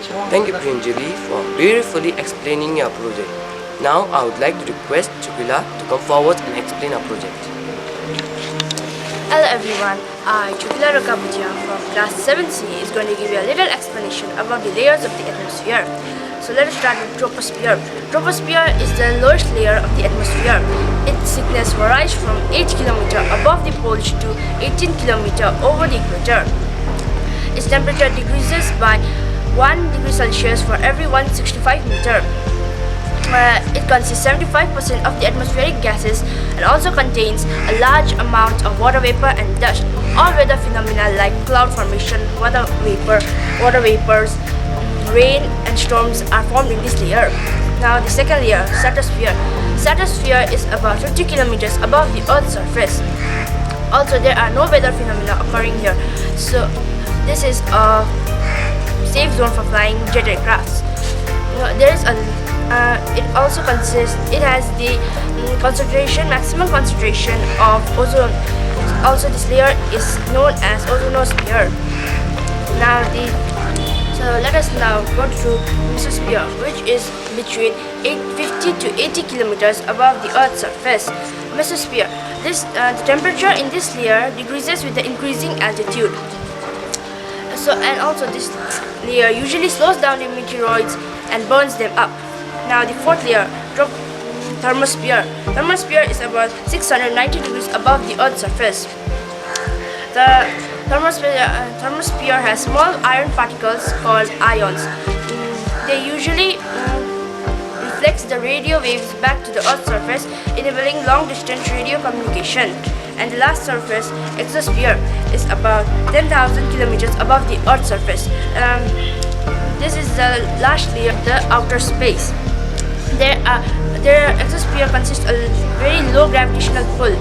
Thank you, Priyanjali, for beautifully explaining your project. Now, I would like to request Chukila to come forward and explain our project. Hello everyone, I, Chukila Dolka Bhutia from class 7C is going to give you a little explanation about the layers of the atmosphere. So let us start with troposphere. Troposphere is the lowest layer of the atmosphere. Its thickness varies from 8 km above the poles to 18 km over the equator. Its temperature decreases by 1 degree Celsius for every 165 meter. It consists 75% of the atmospheric gases and also contains a large amount of water vapor and dust. All weather phenomena like cloud formation, water vapors, rain and storms are formed in this layer. Now the second layer, stratosphere. Stratosphere is about 50 kilometers above the Earth's surface. Also there are no weather phenomena occurring here. So this is a safe zone for flying jet aircrafts. It has the maximum concentration of ozone. Also this layer is known as ozonosphere. So let us now go to mesosphere, which is between 50 to 80 kilometers above the Earth's surface. Mesosphere. The temperature in this layer decreases with the increasing altitude. Also this layer usually slows down the meteoroids and burns them up. Now the fourth layer, thermosphere. Thermosphere is about 690 degrees above the Earth's surface. The thermosphere has small iron particles called ions. They usually reflect the radio waves back to the Earth's surface, enabling long-distance radio communication. And the last surface, exosphere, is about 10,000 kilometers above the Earth's surface. This is the last layer, the outer space. Their exosphere consists of a very low gravitational pull.